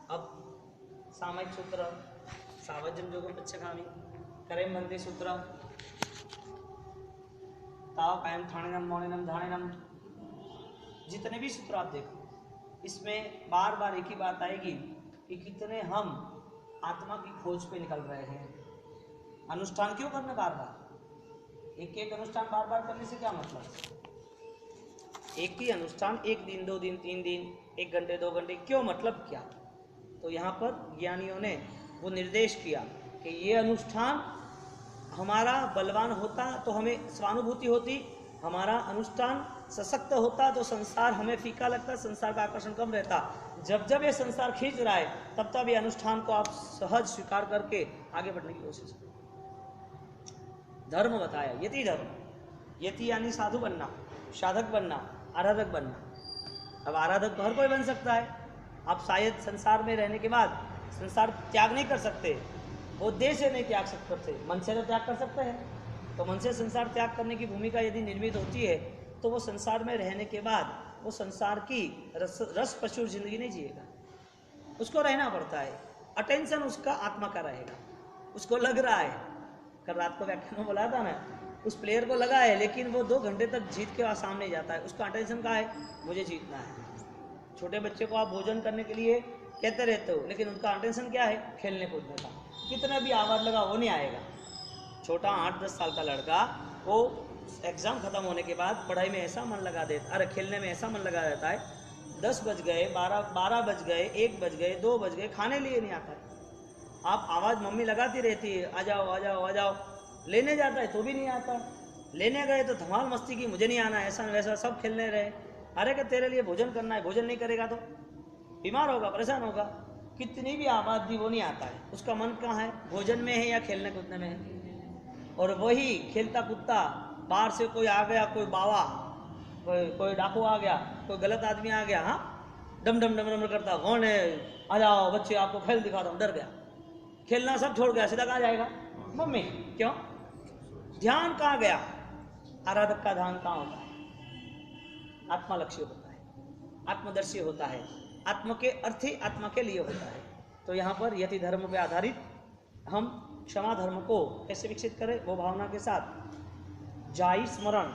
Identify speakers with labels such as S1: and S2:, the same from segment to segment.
S1: अब सामयिक सूत्र, सावजम जोगम पच्छगामी, करेम बंदी सूत्र, ताव कायम ठाणिनम मौनिनम धाणिनम, जितने भी सूत्र आप देखो इसमें बार बार एक ही बात आएगी कि कितने हम आत्मा की खोज पे निकल रहे हैं। अनुष्ठान क्यों करना बार बार? एक एक अनुष्ठान बार बार करने से क्या मतलब? एक ही अनुष्ठान एक दिन, 2 दिन, 3 दिन, 1 घंटे, 2 घंटे, क्यों, मतलब क्या? तो यहाँ पर ज्ञानियों ने वो निर्देश किया कि ये अनुष्ठान हमारा बलवान होता तो हमें स्वानुभूति होती, हमारा अनुष्ठान सशक्त होता तो संसार हमें फीका लगता, संसार का आकर्षण कम रहता। जब जब ये संसार खींच रहा है तब तब ये अनुष्ठान को आप सहज स्वीकार करके आगे बढ़ने की कोशिश करें। धर्म बताया, यति धर्म, यति यानी साधु बनना, साधक बनना, आराधक बनना। अब आराधक तो हर कोई बन सकता है। आप शायद संसार में रहने के बाद संसार त्याग नहीं कर सकते, वो देह से नहीं त्याग सकते, मन से तो त्याग कर सकते हैं। तो मन से संसार त्याग करने की भूमिका यदि निर्मित होती है तो वो संसार में रहने के बाद वो संसार की रस पशु जिंदगी नहीं जिएगा, उसको रहना पड़ता है। अटेंशन उसका आत्मा का रहेगा, उसको लग रहा है, कल रात को व्याख्यान में बोला था ना, उस प्लेयर को लगा है लेकिन वो 2 घंटे तक जीत के सामने जाता है, उसका अटेंशन कहाँ है? मुझे जीतना है। छोटे बच्चे को आप भोजन करने के लिए कहते रहते हो लेकिन उनका अटेंशन क्या है? खेलने कूदने का। कितना भी आवाज़ लगा वो नहीं आएगा। छोटा 8-10 साल का लड़का वो एग्ज़ाम ख़त्म होने के बाद पढ़ाई में ऐसा मन लगा देता, अरे खेलने में ऐसा मन लगा देता है, 10 बज गए, 12 बज गए, 1 बज गए, 2 बज गए, खाने लिए नहीं आता है। आप आवाज़ मम्मी लगाती रहती है, आ जाओ आ जाओ आ जाओ, लेने जाता है तो भी नहीं आता। लेने गए तो धमाल मस्ती की, मुझे नहीं आना, ऐसा वैसा, सब खेलने रहे। अरे कि तेरे लिए भोजन करना है, भोजन नहीं करेगा तो बीमार होगा, परेशान होगा। कितनी भी आवाज़ दी वो नहीं आता है। उसका मन कहाँ है? भोजन में है या खेलने कूदने में है। और वही खेलता कूदता बाहर से कोई आ गया, कोई बावा, कोई डाकू आ गया, कोई गलत आदमी आ गया, हाँ डम डम डम डम करता, कौन है, आ जाओ बच्चे आपको खेल दिखाता हूँ, डर गया, खेलना सब छोड़ गया, सीधा कहाँ जाएगा? मम्मी। क्यों? ध्यान कहाँ गया? आराधक का ध्यान कहाँ होता है? आत्मा लक्ष्य होता है, आत्मदर्शी होता है, आत्मा के अर्थ ही आत्मा के लिए होता है। तो यहाँ पर यति धर्म पे आधारित हम क्षमा धर्म को कैसे विकसित करें, वो भावना के साथ जाई स्मरण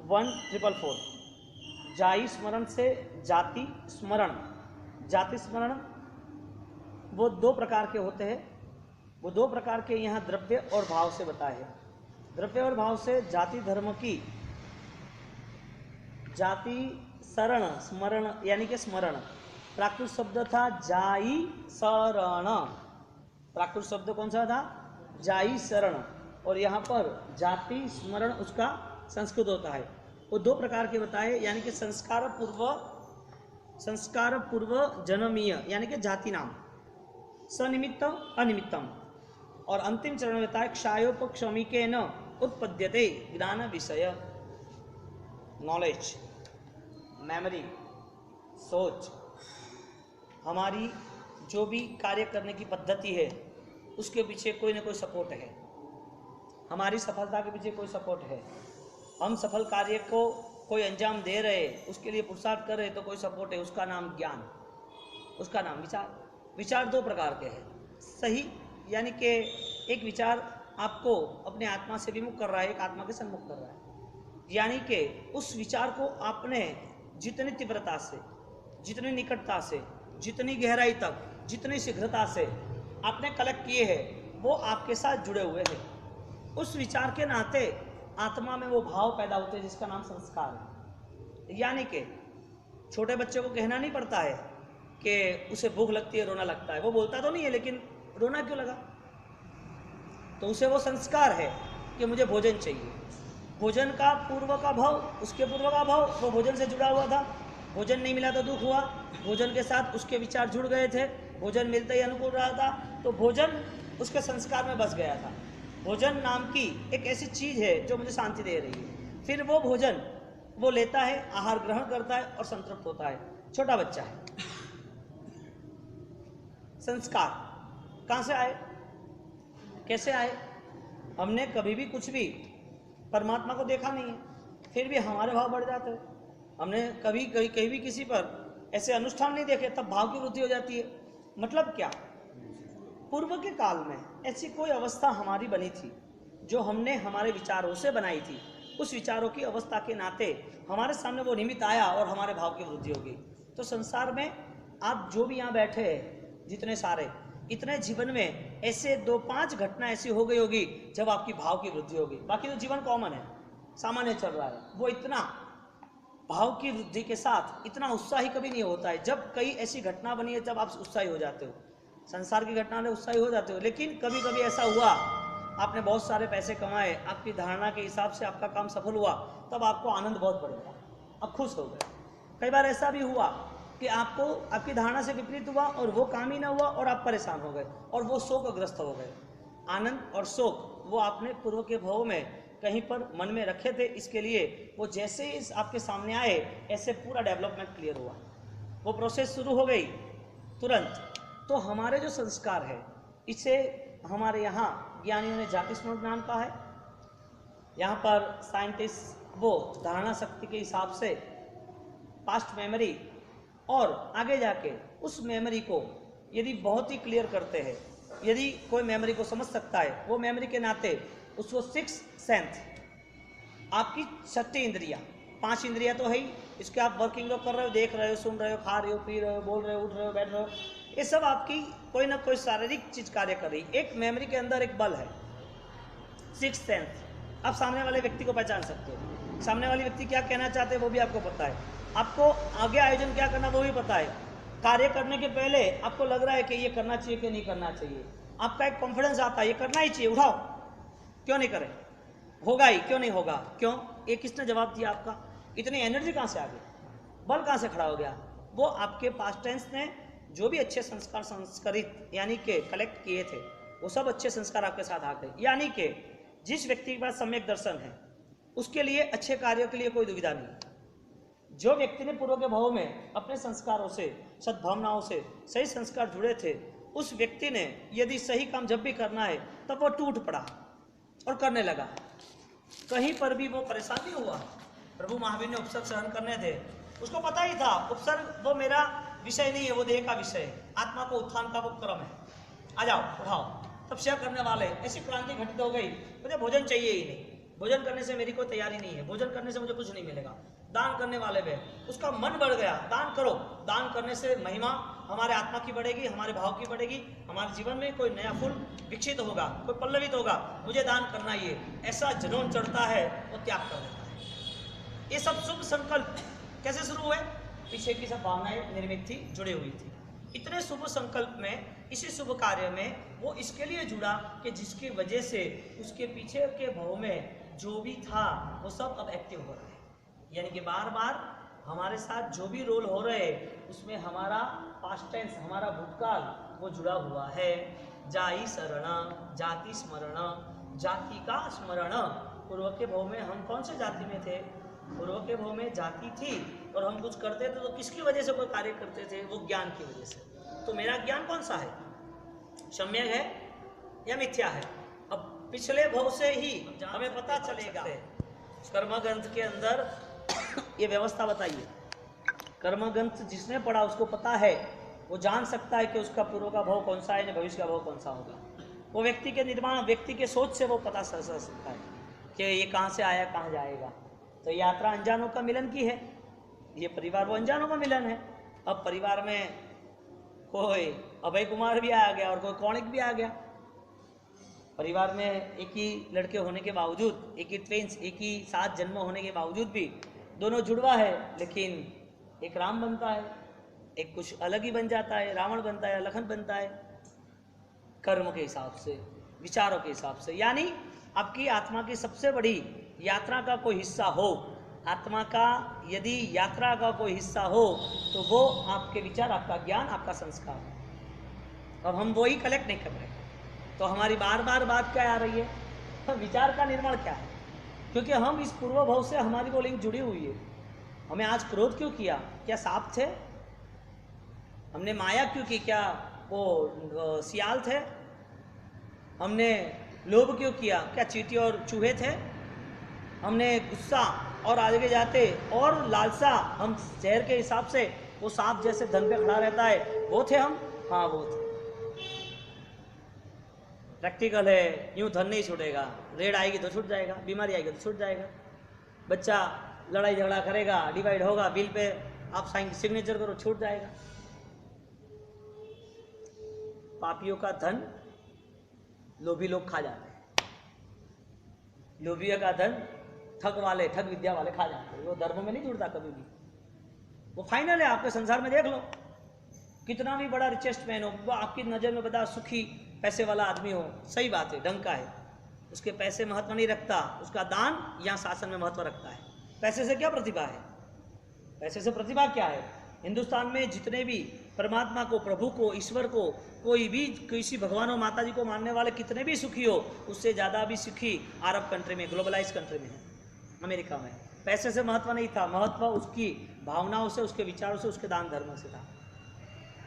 S1: 1444, जाई स्मरण से जाति स्मरण। जाति स्मरण वो 2 प्रकार के होते हैं, वो 2 प्रकार के यहाँ द्रव्य और भाव से बताए हैं। द्रव्य और भाव से जाति धर्म की, जाति शरण स्मरण यानी कि स्मरण, प्राकृत शब्द था जाई शरण, प्राकृत शब्द कौन सा था? जाई शरण। और यहाँ पर जाति स्मरण उसका संस्कृत होता है। वो 2 प्रकार के बताए, यानी कि संस्कार पूर्व जन्मीय यानी कि जाति नाम, सनिमित्तम अनिमित्तम। और अंतिम चरण बताए क्षायोपक्षमिके न उत्पद्यते ज्ञान विषय, नॉलेज, मेमोरी, सोच। हमारी जो भी कार्य करने की पद्धति है उसके पीछे कोई ना कोई सपोर्ट है, हमारी सफलता के पीछे कोई सपोर्ट है। हम सफल कार्य को कोई अंजाम दे रहे, उसके लिए पुरुषार्थ कर रहे तो कोई सपोर्ट है, उसका नाम ज्ञान, उसका नाम विचार। विचार 2 प्रकार के हैं, सही यानी कि एक विचार आपको अपने आत्मा से विमुख कर रहा है, एक आत्मा के सम्मुख कर रहा है। यानी कि उस विचार को आपने जितनी तीव्रता से, जितनी निकटता से, जितनी गहराई तक, जितनी शीघ्रता से आपने कलेक्ट किए हैं वो आपके साथ जुड़े हुए हैं। उस विचार के नाते आत्मा में वो भाव पैदा होते हैं जिसका नाम संस्कार है। यानी कि छोटे बच्चे को कहना नहीं पड़ता है कि उसे भूख लगती है, रोना लगता है, वो बोलता तो नहीं है लेकिन रोना क्यों लगा, तो उसे वो संस्कार है कि मुझे भोजन चाहिए। भोजन का पूर्व का भाव, उसके पूर्व का भाव, वो भोजन से जुड़ा हुआ था, भोजन नहीं मिला तो दुख हुआ, भोजन के साथ उसके विचार जुड़ गए थे, भोजन मिलते ही अनुकूल रहा था, तो भोजन उसके संस्कार में बस गया था। भोजन नाम की एक ऐसी चीज़ है जो मुझे शांति दे रही है। फिर वो भोजन वो लेता है, आहार ग्रहण करता है और संतृप्त होता है। छोटा बच्चा है। संस्कार कहाँ से आए, कैसे आए? हमने कभी भी कुछ भी परमात्मा को देखा नहीं है, फिर भी हमारे भाव बढ़ जाते हैं। हमने कभी कहीं भी किसी पर ऐसे अनुष्ठान नहीं देखे, तब भाव की वृद्धि हो जाती है। मतलब क्या, पूर्व के काल में ऐसी कोई अवस्था हमारी बनी थी जो हमने हमारे विचारों से बनाई थी। उस विचारों की अवस्था के नाते हमारे सामने वो निमित्त आया और हमारे भाव की वृद्धि होगी। तो संसार में आप जो भी यहाँ बैठे हैं, जितने सारे, इतने जीवन में ऐसे 2-5 घटना ऐसी हो गई होगी जब आपकी भाव की वृद्धि होगी। बाकी तो जीवन कॉमन है, सामान्य चल रहा है। वो इतना भाव की वृद्धि के साथ इतना उत्साही कभी नहीं होता है। जब कई ऐसी घटना बनी है तब आप उत्साही हो जाते हो, संसार की घटना में उत्साही हो जाते हो। लेकिन कभी कभी ऐसा हुआ, आपने बहुत सारे पैसे कमाए, आपकी धारणा के हिसाब से आपका काम सफल हुआ, तब आपको आनंद बहुत बढ़ेगा, आप खुश हो गए। कई बार ऐसा भी हुआ कि आपको आपकी धारणा से विपरीत हुआ और वो काम ही ना हुआ और आप परेशान हो गए और वो शोकग्रस्त हो गए। आनंद और शोक वो आपने पूर्व के भाव में कहीं पर मन में रखे थे, इसके लिए वो जैसे ही आपके सामने आए ऐसे पूरा डेवलपमेंट क्लियर हुआ, वो प्रोसेस शुरू हो गई तुरंत। तो हमारे जो संस्कार है, इसे हमारे यहाँ ज्ञानियों ने जाति स्मरण ज्ञान कहा है। यहाँ पर साइंटिस्ट वो धारणा शक्ति के हिसाब से पास्ट मेमोरी और आगे जाके उस मेमोरी को यदि बहुत ही क्लियर करते हैं, यदि कोई मेमोरी को समझ सकता है, वो मेमोरी के नाते उसको 6 सेंस, आपकी 6 इंद्रियां, 5 इंद्रियां तो है ही, इसके आप वर्किंग कर रहे हो, देख रहे हो, सुन रहे हो, खा रहे हो, पी रहे हो, बोल रहे हो, उठ रहे हो, बैठ रहे हो, ये सब आपकी कोई ना कोई शारीरिक चीज कार्य कर रही। एक मेमोरी के अंदर एक बल है, 6 सेंस। आप सामने वाले व्यक्ति को पहचान सकते हो, सामने वाले व्यक्ति क्या कहना चाहते हैं वो भी आपको पता है, आपको आगे आयोजन क्या करना वो भी पता है। कार्य करने के पहले आपको लग रहा है कि ये करना चाहिए कि नहीं करना चाहिए, आपका एक कॉन्फिडेंस आता है ये करना ही चाहिए, उठाओ, क्यों नहीं करें, होगा ही, क्यों नहीं होगा, क्यों, ये किसने जवाब दिया आपका, इतनी एनर्जी कहाँ से आ गई, बल कहाँ से खड़ा हो गया। वो आपके पास्ट टेंस ने जो भी अच्छे संस्कार संस्कारित यानी कि कलेक्ट किए थे, वो सब अच्छे संस्कार आपके साथ आ गए। यानी कि जिस व्यक्ति के पास सम्यक दर्शन है उसके लिए अच्छे कार्यों के लिए कोई दुविधा नहीं। जो व्यक्ति ने पूर्व के भाव में अपने संस्कारों से, सद्भावनाओं से सही संस्कार जुड़े थे, उस व्यक्ति ने यदि सही काम जब भी करना है तब वो टूट पड़ा और करने लगा, कहीं पर भी वो परेशान नहीं हुआ। प्रभु महावीर ने उपसर्ग सहन करने थे, उसको पता ही था उपसर्ग वो मेरा विषय नहीं है, वो देह का विषय है, आत्मा को उत्थान का वो क्रम है, आ जाओ उठाओ, तब शेयर करने वाले। ऐसी क्रांति घटित हो गई, मुझे भोजन चाहिए ही नहीं, भोजन करने से मेरी कोई तैयारी नहीं है, भोजन करने से मुझे कुछ नहीं मिलेगा। दान करने वाले में उसका मन बढ़ गया, दान करो, दान करने से महिमा हमारे आत्मा की बढ़ेगी, हमारे भाव की बढ़ेगी, हमारे जीवन में कोई नया फूल विकसित होगा, कोई पल्लवित होगा, मुझे दान करना ही है, ऐसा जुनून चढ़ता है, वो त्याग कर देता है। ये सब शुभ संकल्प कैसे शुरू हुए, पीछे की सब भावनाएं निर्मित थी, जुड़ी हुई थी। इतने शुभ संकल्प में, इसी शुभ कार्य में वो इसके लिए जुड़ा कि जिसकी वजह से उसके पीछे के भाव में जो भी था वो सब अब एक्टिव हो रहा है। यानी कि बार बार हमारे साथ जो भी रोल हो रहे उसमें हमारा पास्ट टेंस, हमारा भूतकाल वो जुड़ा हुआ है। जाई शरण जाति स्मरण, जाति का स्मरण। पूर्व के भाव में हम कौन से जाति में थे, पूर्व के भाव में जाति थी और हम कुछ करते थे तो किसकी वजह से कोई कार्य करते थे, वो ज्ञान की वजह से। तो मेरा ज्ञान कौन सा है, सम्यक है या मिथ्या है। अब पिछले भाव से ही हमें पता चलेगा। कर्म ग्रंथ के अंदर ये व्यवस्था बताइए, कर्म ग्रंथ जिसने पढ़ा उसको पता है, वो जान सकता है कि उसका पूर्व का भाव कौन सा है, भविष्य का भाव कौन सा होगा। वो व्यक्ति के निर्माण, व्यक्ति के सोच से वो पता चल सकता है कि ये कहाँ से आया कहाँ जाएगा। तो यात्रा अनजानों का मिलन की है, ये परिवार वो अनजानों का मिलन है। अब परिवार में कोई अभय कुमार भी आ गया और कोई कौणिक भी आ गया। परिवार में एक ही लड़के होने के बावजूद, एक ही ट्विंस, एक ही साथ जन्म होने के बावजूद भी दोनों जुड़वा है, लेकिन एक राम बनता है, एक कुछ अलग ही बन जाता है, रावण बनता है, लखन बनता है, कर्म के हिसाब से, विचारों के हिसाब से। यानी आपकी आत्मा की सबसे बड़ी यात्रा का कोई हिस्सा हो, आत्मा का यदि यात्रा का कोई हिस्सा हो तो वो आपके विचार, आपका ज्ञान, आपका संस्कार। अब हम वो ही कलेक्ट नहीं कर रहे, तो हमारी बार बार बात क्या आ रही है, तो विचार का निर्माण क्या है, क्योंकि हम इस पूर्व भाव से हमारी वो लिंक जुड़ी हुई है। हमें आज क्रोध क्यों किया, क्या सांप थे, हमने माया क्यों की, क्या वो सियाल थे, हमने लोभ क्यों किया, क्या चींटी और चूहे थे, हमने गुस्सा और आगे जाते और लालसा, हम शहर के हिसाब से वो सांप जैसे धन पे खड़ा रहता है वो थे हम, हाँ वो प्रैक्टिकल है। यूं धन नहीं छूटेगा, रेड आएगी तो छूट जाएगा, बीमारी आएगी तो छूट जाएगा, बच्चा लड़ाई झगड़ा करेगा, डिवाइड होगा, बिल पे आप साइन सिग्नेचर करो, छूट जाएगा। पापियों का धन लोभी लोग खा जाते हैं, लोभियों का धन ठग वाले, ठग विद्या वाले खा जाते हैं। वो धर्म में नहीं जुड़ता कभी भी, वो फाइनल है। आपके संसार में देख लो, कितना भी बड़ा रिचेस्ट मैन हो, वो आपकी नज़र में बड़ा सुखी पैसे वाला आदमी हो, सही बात है, ढंग का है, उसके पैसे महत्व नहीं रखता, उसका दान या शासन में महत्व रखता है। पैसे से क्या प्रतिभा है? पैसे से प्रतिभा क्या है? हिंदुस्तान में जितने भी परमात्मा को, प्रभु को, ईश्वर को, कोई भी किसी भगवान और माता जी को मानने वाले कितने भी सुखी हो, उससे ज़्यादा भी सुखी अरब कंट्री में, ग्लोबलाइज कंट्री में है, अमेरिका में। पैसे से महत्व नहीं था, महत्व उसकी भावनाओं से, उसके विचारों से, उसके दान धर्म से था।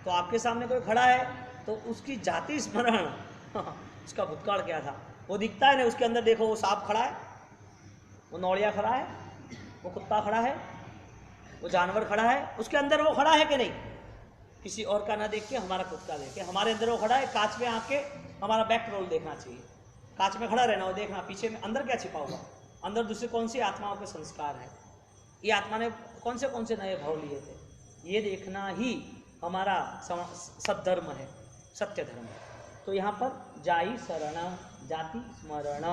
S1: तो आपके सामने कोई खड़ा है तो उसकी जाति स्मरण उसका भूतकाल क्या था वो दिखता है ना। उसके अंदर देखो, वो सांप खड़ा है, वो नौड़िया खड़ा है, वो कुत्ता खड़ा है, वो जानवर खड़ा है, उसके अंदर वो खड़ा है कि नहीं? किसी और का ना देख के हमारा खुद का देख के, हमारे अंदर वो खड़ा है। कांच में आके हमारा बैक रोल देखना चाहिए, कांच में खड़ा रहना, वो देखना पीछे में अंदर क्या छिपा हुआ, अंदर दूसरे कौन सी आत्माओं के संस्कार है, ये आत्मा ने कौन से नए भाव लिए थे, ये देखना ही हमारा सद्धर्म है, सत्य धर्म है। तो यहाँ पर जाई शरण, जाति स्मरण,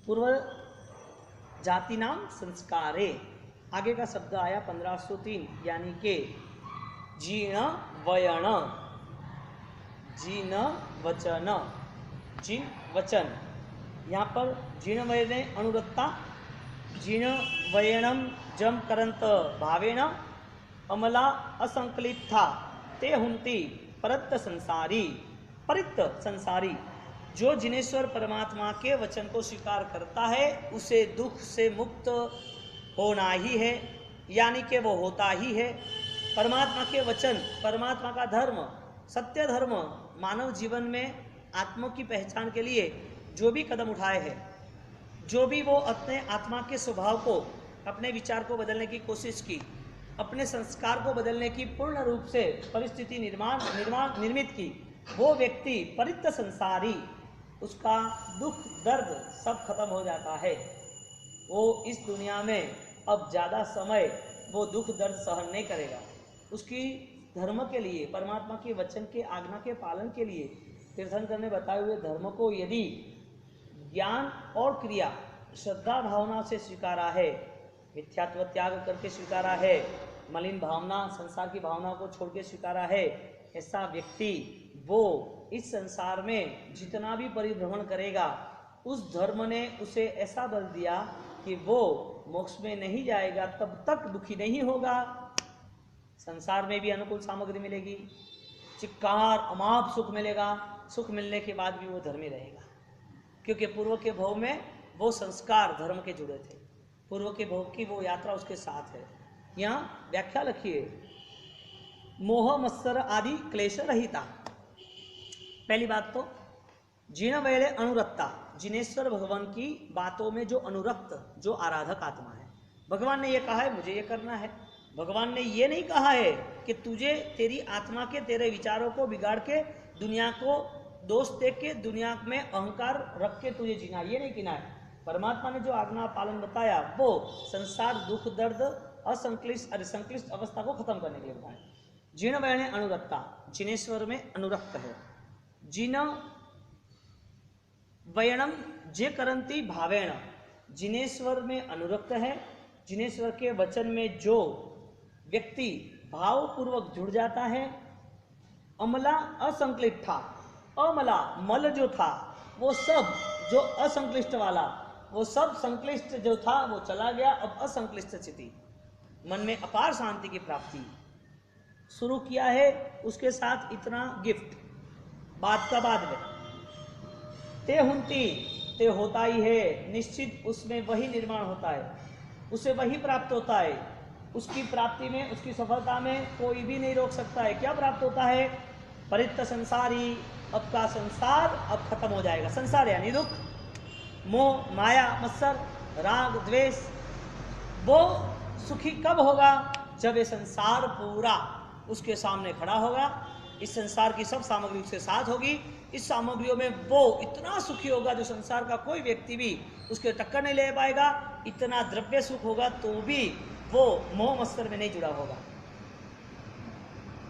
S1: पूर्व जाति नाम संस्कारे, आगे का शब्द आया 1503, यानी के जीर्ण वयण, जीर्ण वचन, जीर्ण वचन। यहाँ पर जीर्ण वयने अनुरक्ता, जीर्ण वयणम जम करंत भावेण अमला असंकलिता ते हुंती परित संसारी। परित संसारी, जो जिनेश्वर परमात्मा के वचन को स्वीकार करता है उसे दुख से मुक्त होना ही है, यानी कि वो होता ही है। परमात्मा के वचन, परमात्मा का धर्म, सत्य धर्म मानव जीवन में आत्मा की पहचान के लिए जो भी कदम उठाए हैं, जो भी वो अपने आत्मा के स्वभाव को, अपने विचार को बदलने की कोशिश की, अपने संस्कार को बदलने की पूर्ण रूप से परिस्थिति निर्मित की, वो व्यक्ति परित्य संसारी, उसका दुख दर्द सब खत्म हो जाता है। वो इस दुनिया में अब ज़्यादा समय वो दुख दर्द सहन नहीं करेगा। उसकी धर्म के लिए, परमात्मा के वचन के आज्ञा के पालन के लिए तीर्थंकर ने बताए हुए धर्म को यदि ज्ञान और क्रिया श्रद्धा भावना से स्वीकारा है, मिथ्यात्व त्याग करके स्वीकारा है, मलिन भावना, संसार की भावनाओं को छोड़ के स्वीकारा है, ऐसा व्यक्ति वो इस संसार में जितना भी परिभ्रमण करेगा, उस धर्म ने उसे ऐसा बल दिया कि वो मोक्ष में नहीं जाएगा, तब तक दुखी नहीं होगा। संसार में भी अनुकूल सामग्री मिलेगी, चिक्कार अमाप सुख मिलेगा, सुख मिलने के बाद भी वो धर्मी रहेगा, क्योंकि पूर्व के भव में वो संस्कार धर्म के जुड़े थे, पूर्व के भव की वो यात्रा उसके साथ है। यहाँ व्याख्या लिखिए, मोह मत्सर आदि क्लेश रहिता। पहली बात तो जीर्ण वैले अनुरक्ता, जिनेश्वर भगवान की बातों में जो अनुरक्त, जो आराधक आत्मा है। भगवान ने ये कहा है मुझे ये करना है, भगवान ने ये नहीं कहा है कि तुझे तेरी आत्मा के, तेरे विचारों को बिगाड़ के, दुनिया को दोष देख के, दुनिया में अहंकार रख के तुझे जीना, ये नहीं कहना है। परमात्मा ने जो आज्ञा पालन बताया वो संसार दुख दर्द संक्लिष्ट अवस्था को खत्म करने के लिए बताया। जीर्ण वैने अनुरक्ता, जिनेश्वर में अनुरक्त है। जीर्ण वयनम जे करंती भावेण, जिनेश्वर में अनुरक्त है, जिनेश्वर के वचन में जो व्यक्ति भावपूर्वक जुड़ जाता है। अमला असंक्लिष्ट था, अमला मल जो था वो सब, जो असंक्लिष्ट वाला वो सब, संक्लिष्ट जो था वो चला गया, अब असंक्लिष्ट स्थिति, मन में अपार शांति की प्राप्ति शुरू किया है। उसके साथ इतना गिफ्ट बाद का बाद में, ते हुंती, ते होता ही है, निश्चित उसमें वही निर्माण होता है, उसे वही प्राप्त होता है। उसकी प्राप्ति में, उसकी सफलता में कोई भी नहीं रोक सकता है। क्या प्राप्त होता है? परित्य संसारी, अब का संसार अब खत्म हो जाएगा। संसार यानी दुख, मोह, माया, मत्सर, राग, द्वेष। वो सुखी कब होगा? जब ये संसार पूरा उसके सामने खड़ा होगा, इस संसार की सब सामग्री उसके साथ होगी। इस सामग्रियों में वो इतना सुखी होगा जो संसार का कोई व्यक्ति भी उसके टक्कर नहीं ले पाएगा। इतना द्रव्य सुख होगा तो भी वो मोह मत्सर में नहीं जुड़ा होगा।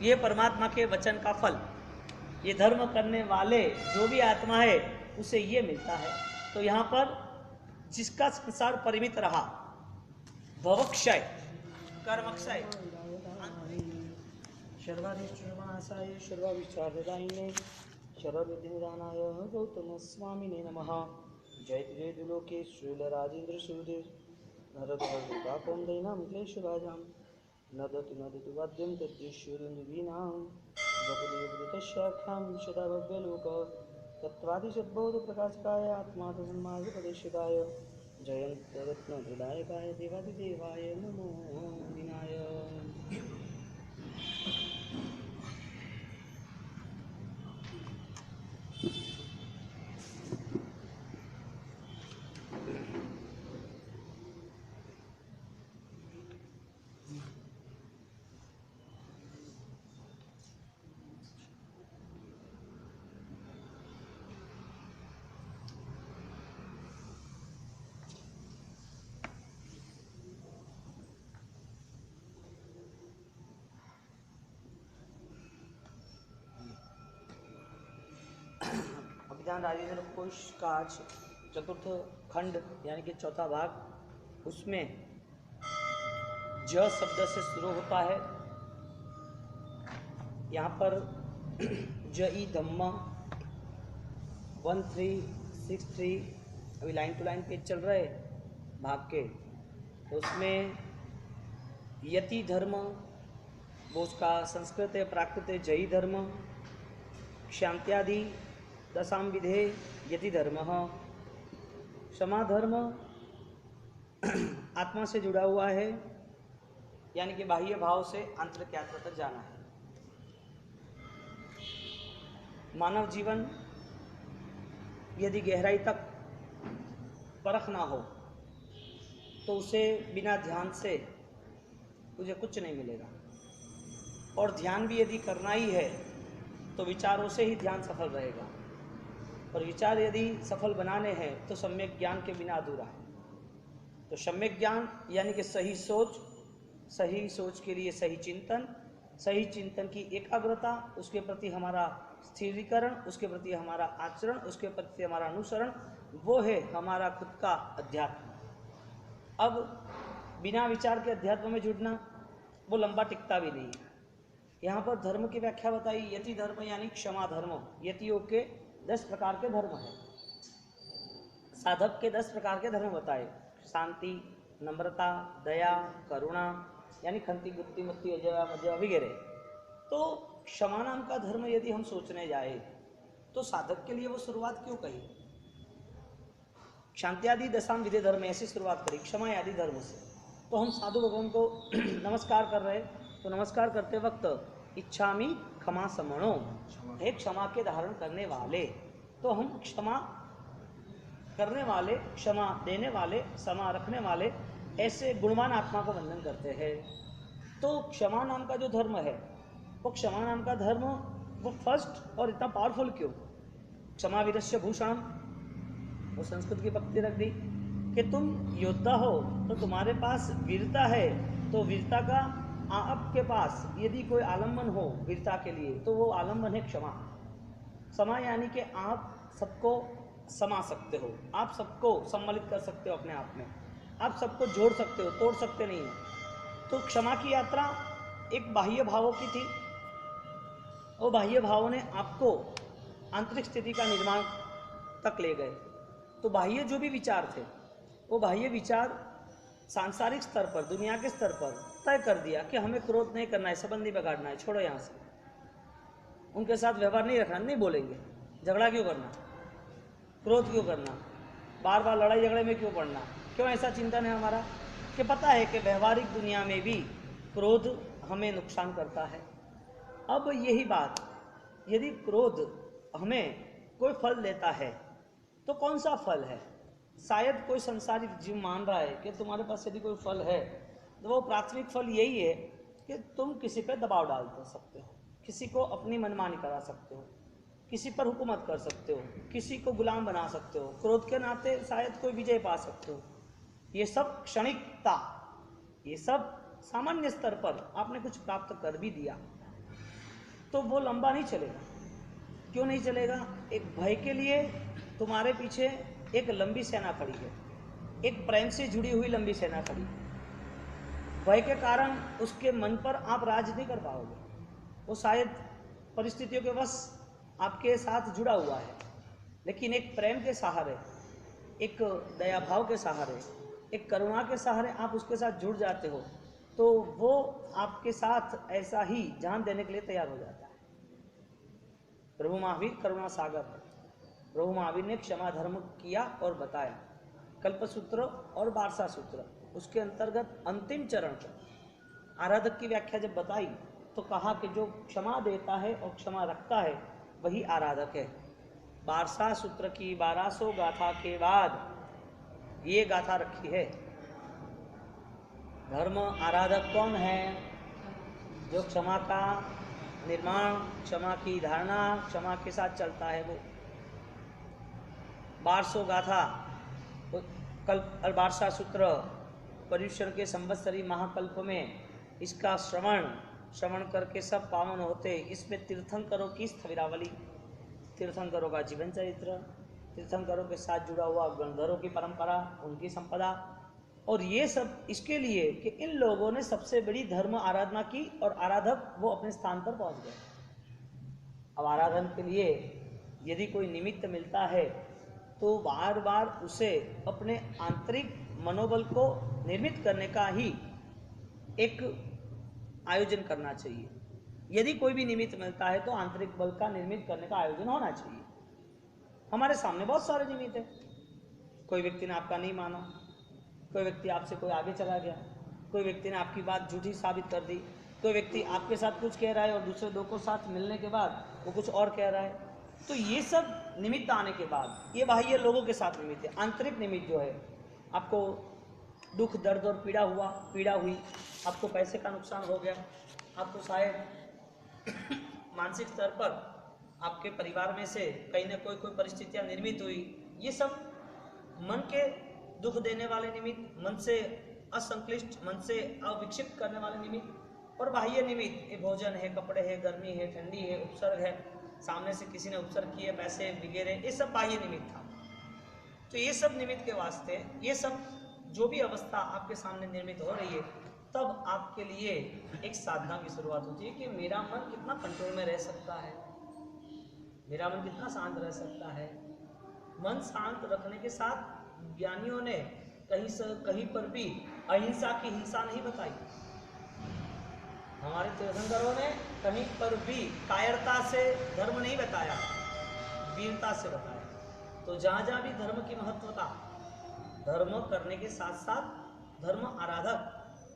S1: ये परमात्मा के वचन का फल, ये धर्म करने वाले जो भी आत्मा है उसे ये मिलता है। तो यहाँ पर जिसका संसार परिमित रहा, भवक्षय कर्मक्षय सर्वाधिष्ठानाय सर्वविचारदायिने सर्वविधिनिदानाय गौतम स्वामिने नमः। जयतु जयतु लोके श्रीलराजेन्द्र सूदे नरदुर्गापं दैनां क्लेशराजां नदतु नदतु वाद्यं तद्दृश्योरुन्दुवीनां जपदेवदूतशाखां सदा भव्यलोक तत्त्वादिसद्बोधप्रकाशकाय आत्मार्थसन्मार्गोपदेशकाय जयन्तरत्नहृदायकाय देवादिदेवाय नमो विनाय। अभिधान राजेंद्र कोश का आज चतुर्थ खंड यानी कि चौथा भाग, उसमें ज शब्द से शुरू होता है। यहाँ पर जई धम्मा 1363 अभी लाइन टू लाइन पेज चल रहे भाग के, तो उसमें यति धर्म वो उसका संस्कृत है, प्राकृत है जई धर्म, क्षांत्यादि दशाम विधे यति धर्म, क्षमा धर्म आत्मा से जुड़ा हुआ है, यानी कि बाह्य भाव से आंतरिक यात्रा तक जाना है। मानव जीवन यदि गहराई तक परख ना हो तो उसे बिना ध्यान से तुझे कुछ नहीं मिलेगा, और ध्यान भी यदि करना ही है तो विचारों से ही ध्यान सफल रहेगा, और विचार यदि सफल बनाने हैं तो सम्यक ज्ञान के बिना अधूरा है। तो सम्यक ज्ञान यानी कि सही सोच के लिए सही चिंतन की एकाग्रता, उसके प्रति हमारा स्थिरीकरण, उसके प्रति हमारा आचरण, उसके प्रति हमारा अनुसरण, वो है हमारा खुद का अध्यात्म। अब बिना विचार के अध्यात्म में जुड़ना वो लंबा टिकता भी नहीं है। यहाँ पर धर्म की व्याख्या बताई, यति धर्म यानी क्षमा धर्म। यतियों के 10 प्रकार के धर्म है, साधक के 10 प्रकार के धर्म बताए, शांति, नम्रता, दया, करुणा यानी खंती गुत्ती मत्ती अजय मध्य वगैरह। तो क्षमा नाम का धर्म यदि हम सोचने जाए तो साधक के लिए वो शुरुआत क्यों कही? शांत्यादि दशाम विधे धर्म ऐसी शुरुआत करी क्षमा आदि धर्म से। तो हम साधु भगवान को नमस्कार कर रहे, तो नमस्कार करते वक्त इच्छामी क्षमा समणो, है क्षमा के धारण करने वाले। तो हम क्षमा करने वाले, क्षमा देने वाले, क्षमा रखने वाले, ऐसे गुणवान आत्मा को वंदन करते हैं। तो क्षमा नाम का जो धर्म है, वो क्षमा नाम का धर्म वो फर्स्ट और इतना पावरफुल क्यों? क्षमा वीरस्य भूषणम, वो संस्कृत की पंक्ति रख दी कि तुम योद्धा हो तो तुम्हारे पास वीरता है, तो वीरता का आपके पास यदि कोई आलम्बन हो वीरता के लिए तो वो आलम्बन है क्षमा। क्षमा यानी कि आप सबको समा सकते हो, आप सबको सम्मिलित कर सकते हो अपने आप में, आप सबको जोड़ सकते हो, तोड़ सकते नहीं हो। तो क्षमा की यात्रा एक बाह्य भावों की थी, और बाह्य भावों ने आपको आंतरिक स्थिति का निर्माण तक ले गए। तो बाह्य जो भी विचार थे, वो बाह्य विचार सांसारिक स्तर पर, दुनिया के स्तर पर तय कर दिया कि हमें क्रोध नहीं करना है, संबंध नहीं बिगाड़ना है, छोड़ो यहाँ से, उनके साथ व्यवहार नहीं रखना, नहीं बोलेंगे, झगड़ा क्यों करना, क्रोध क्यों करना, बार बार लड़ाई झगड़े में क्यों पड़ना। क्यों ऐसा चिंतन है हमारा कि पता है कि व्यवहारिक दुनिया में भी क्रोध हमें नुकसान करता है। अब यही बात, यदि क्रोध हमें कोई फल देता है तो कौन सा फल है? शायद कोई संसारिक जीव मान रहा है कि तुम्हारे पास यदि कोई फल है तो वो प्राथमिक फल यही है कि तुम किसी पे दबाव डाल सकते हो, किसी को अपनी मनमानी करा सकते हो, किसी पर हुकूमत कर सकते हो, किसी को गुलाम बना सकते हो, क्रोध के नाते शायद कोई विजय पा सकते हो। ये सब क्षणिकता, ये सब सामान्य स्तर पर आपने कुछ प्राप्त कर भी दिया तो वो लंबा नहीं चलेगा। क्यों नहीं चलेगा? एक भय के लिए तुम्हारे पीछे एक लंबी सेना खड़ी है, एक प्रेम से जुड़ी हुई लंबी सेना खड़ी है। भय के कारण उसके मन पर आप राज नहीं कर पाओगे, वो शायद परिस्थितियों के वश आपके साथ जुड़ा हुआ है। लेकिन एक प्रेम के सहारे, एक दया भाव के सहारे, एक करुणा के सहारे आप उसके साथ जुड़ जाते हो तो वो आपके साथ ऐसा ही जान देने के लिए तैयार हो जाता है। प्रभु महावीर करुणा सागर है। प्रभु महावीर ने क्षमा धर्म किया और बताया। कल्पसूत्र और बारसा सूत्र उसके अंतर्गत अंतिम चरण पर आराधक की व्याख्या जब बताई तो कहा कि जो क्षमा देता है और क्षमा रखता है वही आराधक है। बारसा सूत्र की 1200 गाथा के बाद ये गाथा रखी है, धर्म आराधक कौन है? जो क्षमा का निर्माण, क्षमा की धारणा, क्षमा के साथ चलता है वो। 1200 गाथा कल्प बारसा सूत्र पर्युषण के संवत्सरी महाकल्प में इसका श्रवण करके सब पावन होते। इसमें तीर्थंकरों की स्थविरावली, तीर्थंकरों का जीवन चरित्र, तीर्थंकरों के साथ जुड़ा हुआ गणधरों की परंपरा, उनकी संपदा, और ये सब इसके लिए कि इन लोगों ने सबसे बड़ी धर्म आराधना की और आराधक वो अपने स्थान पर पहुंच गए। अब आराधन के लिए यदि कोई निमित्त मिलता है तो बार बार उसे अपने आंतरिक मनोबल को निर्मित करने का ही एक आयोजन करना चाहिए। यदि कोई भी निमित्त मिलता है तो आंतरिक बल का निर्मित करने का आयोजन होना चाहिए। हमारे सामने बहुत सारे निमित्त हैं। कोई व्यक्ति ने आपका नहीं माना, कोई व्यक्ति आपसे कोई आगे चला गया, कोई व्यक्ति ने आपकी बात झूठी साबित कर दी, कोई व्यक्ति आपके साथ कुछ कह रहा है और दूसरे दो को साथ मिलने के बाद वो कुछ और कह रहा है। तो ये सब निमित्त आने के बाद ये बाह्य लोगों के साथ निमित्त है। आंतरिक निमित्त जो है, आपको दुख दर्द और पीड़ा हुई, आपको पैसे का नुकसान हो गया, आपको शायद मानसिक स्तर पर आपके परिवार में से कहीं ना कोई परिस्थितियां निर्मित हुई, ये सब मन के दुख देने वाले निमित्त, मन से असंक्लिष्ट, मन से अविक्षिप्त करने वाले निमित्त। और बाह्य निमित्त, ये भोजन है, कपड़े है, गर्मी है, ठंडी है, उपसर्ग है, सामने से किसी ने उपसर्ग किए, पैसे वगैरह, ये सब बाह्य निमित्त था। तो ये सब निमित्त के वास्ते, ये सब जो भी अवस्था आपके सामने निर्मित हो रही है, तब आपके लिए एक साधना की शुरुआत होती है कि मेरा मन कितना कंट्रोल में रह सकता है, मेरा मन कितना शांत रह सकता है। मन शांत रखने के साथ ज्ञानियों ने कहीं पर भी अहिंसा की हिंसा नहीं बताई। हमारे तीर्थंकरों ने कहीं पर भी कायरता से धर्म नहीं बताया, वीरता से बताया। तो जहाँ जहाँ भी धर्म की महत्वता, धर्म करने के साथ साथ धर्म आराधक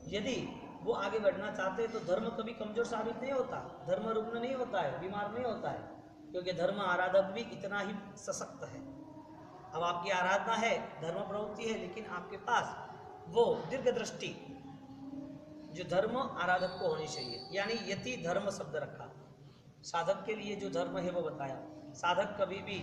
S1: यदि वो आगे बढ़ना चाहते हैं तो धर्म कभी कमजोर साबित नहीं होता, धर्म रुग्ण नहीं होता है, बीमार नहीं होता है, क्योंकि धर्म आराधक भी इतना ही सशक्त है। अब आपकी आराधना है, धर्म प्रवृत्ति है, लेकिन आपके पास वो दीर्घ दृष्टि जो धर्म आराधक को होनी चाहिए, यानी यति धर्म शब्द रखा। साधक के लिए जो धर्म है वो बताया। साधक कभी भी